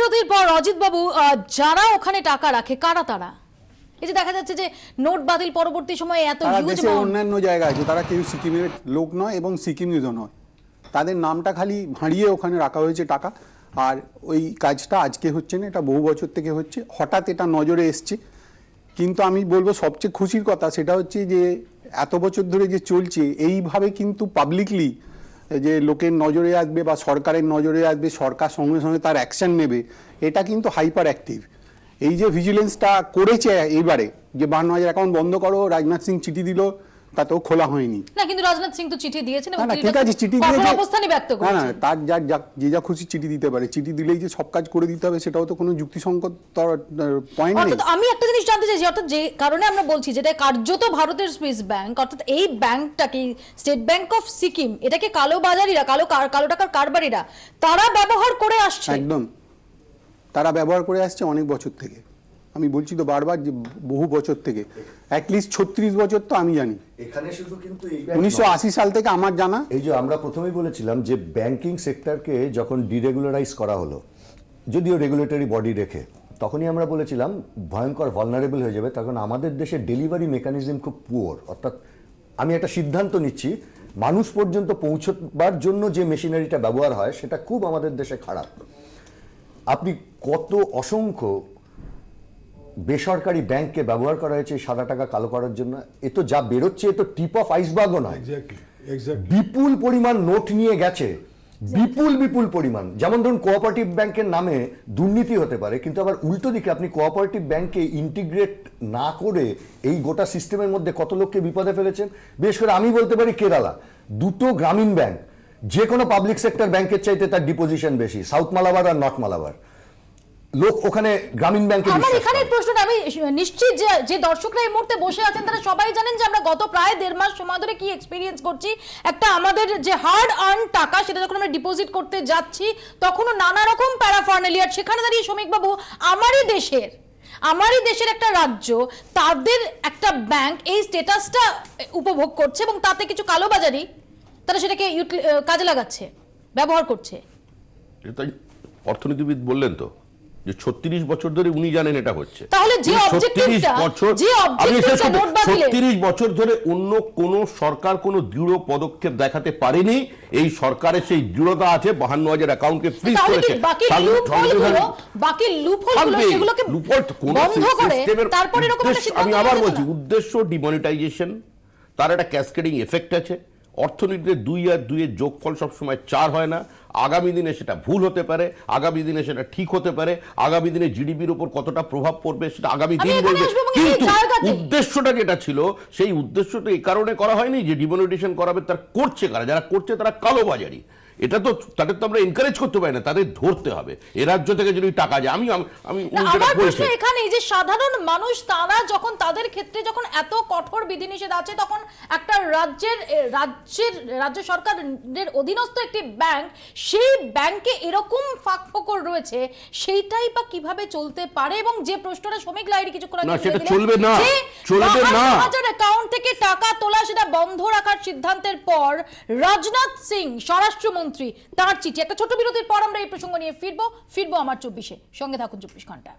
বিরতির পর অজিত বাবু, যারা ওখানে টাকা রাখে কারা তারা? এই যে দেখা যাচ্ছে যে নোট বাতিল পরবর্তী সময়ে এত হিউজ দেশের অন্যান্য জায়গায় আছে, তারা কেউ সিকিমের লোক নয় এবং সিকিমিজও নয়, তাদের নামটা খালি ভাঁড়িয়ে ওখানে রাখা হয়েছে টাকা। আর ওই কাজটা আজকে হচ্ছে না, এটা বহু বছর থেকে হচ্ছে, হঠাৎ এটা নজরে এসছে। কিন্তু আমি বলবো সবচেয়ে খুশির কথা সেটা হচ্ছে যে এত বছর ধরে যে চলছে এইভাবে কিন্তু পাবলিকলি যে লোকের নজরে আসবে বা সরকারের নজরে আসবে, সরকার সঙ্গে সঙ্গে তার অ্যাকশন নেবে, এটা কিন্তু হাইপার অ্যাক্টিভ। এই যে ভিজিলেন্সটা করেছে এইবারে, যে 52,000 অ্যাকাউন্ট বন্ধ করো, রাজনাথ সিং চিঠি দিল, তাতেও খোলা হয়নি না, কিন্তু রাজনাথ সিং তো চিঠি দিয়েছেন এবং ঠিক আছে, চিঠি দিয়েছে, অবস্থানই ব্যক্ত করেছেন। না তার যে যা খুশি চিঠি দিতে পারে, চিঠি দিলেই যে সব কাজ করে দিতে হবে সেটাও তো কোনো যুক্তিসঙ্গত পয়েন্ট নেই। অর্থাৎ আমি একটা জিনিস জানতে চাইছি, অর্থাৎ যে কারণে আমরা বলছি যেটা কার্যত ভারতের সুইস ব্যাংক, অর্থাৎ এই ব্যাংকটাকে স্টেট ব্যাংক অফ সিকিম, এটাকে কালো বাজারিরা, কালো টাকার কারবারিরা তারা ব্যবহার করে আসছে। একদম, তারা ব্যবহার করে আসছে অনেক বছর থেকে। আমি বলছি তো বারবার যে বহু বছর থেকে, অ্যাটলিস্ট 36 বছর তো আমি জানি। এখানে শুধু কিন্তু 1980 সাল থেকে আমার জানা। এই যে আমরা প্রথমেই বলেছিলাম যে ব্যাংকিং সেক্টরকে যখন ডিরেগুলারাইজ করা হলো, যদিও রেগুলেটরি বডি রেখে, তখনই আমরা বলেছিলাম ভয়ঙ্কর ভালনারেবল হয়ে যাবে। তখন আমাদের দেশে ডেলিভারি মেকানিজম খুব পুয়ার, অর্থাৎ আমি একটা সিদ্ধান্ত নিচ্ছি মানুষ পর্যন্ত পৌঁছবার জন্য যে মেশিনারিটা ব্যবহার হয় সেটা খুব আমাদের দেশে খারাপ। আপনি কত অসংখ্য বেসরকারি ব্যাংককে ব্যবহার করা হয়েছে সাদা টাকা কালো করার জন্য। এ তো যা বেরোচ্ছে এ তো টিপ অফ আইসবার্গও নয়, বিপুল পরিমাণ নোট নিয়ে গেছে, বিপুল পরিমাণ। যেমন ধরুন কোঅপারেটিভ ব্যাংকের নামে দুর্নীতি হতে পারে, কিন্তু আবার উল্টো দিকে আপনি কোঅপারেটিভ ব্যাংকে ইন্টিগ্রেট না করে এই গোটা সিস্টেমের মধ্যে কত লোককে বিপদে ফেলেছেন। বিশেষ করে আমি বলতে পারি কেরালা, দুটো গ্রামীণ ব্যাংক, যে কোনো পাবলিক সেক্টর ব্যাংকের চাইতে তার ডিপোজিশন বেশি, সাউথ মালাবার আর নর্থ মালাবার। লোক ওখানে গ্রামীণ ব্যাংকে। আমার এখানে প্রশ্নটা, আমি নিশ্চিত যে দর্শকরা এই মুহূর্তে বসে আছেন তারা সবাই জানেন যে আমরা গত প্রায় 1.5 মাস সময় ধরে কি এক্সপেরিয়েন্স করছি। একটা আমাদের যে হার্ড আর্ন টাকা সেটা যখন আমরা ডিপোজিট করতে যাচ্ছি তখনও নানা রকম প্যারাফার্নালিয়ার, সেখানে দাঁড়িয়ে শ্রমিক বাবু আমারই দেশের একটা রাজ্য, তাদের একটা ব্যাংক এই স্ট্যাটাসটা উপভোগ করছে এবং তাতে কিছু কালোবাজারি তারা সেটাকে কাজে লাগাচ্ছে, ব্যবহার করছে। এটা অর্থনীতিবিদ বললেন তো যে 36 বছর ধরে উনি জানেন এটা হচ্ছে। তাহলে যে অবজেক্টিভটা 36 বছর ধরে অন্য কোন সরকার কোন দৃঢ় পদক্ষেপ দেখাতে পারেনি। এই সরকারের সেই দৃঢ়তা আছে, 52,000 অ্যাকাউন্টকে ফ্রিজ করেছে। বাকি লুপহোলগুলো সেগুলোকে বন্ধ করে তারপরে এরকম একটা সিদ্ধান্ত। আমি আবার বলছি, উদ্দেশ্য ডিমনিটাইজেশন, তার একটা ক্যাসকেডিং এফেক্ট আছে। অর্থনীতিতে 2 আর 2 এর যোগফল সবসময় 4 হয় না। আগামী দিনে সেটা ভুল হতে পারে, আগামী দিনে সেটা ঠিক হতে পারে, আগামী দিনে জিডিপির উপর কতটা প্রভাব পড়বে সেটা আগামী দিন বলবে। কিন্তু উদ্দেশ্যটা যেটা ছিল সেই উদ্দেশ্যটা এই কারণে করা হয়নি যে ডিমনিটাইজেশন করাবে, তার করছে কারা, যারা করছে তারা কালোবাজারি। এটা তো তাদের তো আমরা এনকারেজ করতে পারি না, তাদের ধরতে হবে। এ রাজ্য থেকে যদি টাকা যায়, আমি এখানে যে সাধারণ মানুষ তারা যখন তাদের ক্ষেত্রে যখন এত কঠোর বিধিনিষেধ আছে, তখন একটা রাজ্য সরকারের অধীনস্থ একটি ব্যাংক, সেই ব্যাংকে এরকম ফাঁকফোকর রয়েছে, সেইটাই বা কিভাবে চলতে পারে? এবং যে প্রশ্নটা শ্রমিক লাইরি কিছুক্ষণ আগে সেটা চলবে না, চলবে না। অ্যাকাউন্ট থেকে টাকা তোলা সেটা বন্ধ রাখার সিদ্ধান্তের পর রাজনাথ সিং স্বরাষ্ট্রমন্ত্রী তার চিঠি। একটা ছোট বিরতির পর আমরা এই প্রসঙ্গ নিয়ে ফিরবো আমার 24-এ। সঙ্গে থাকুন 24 ঘন্টা।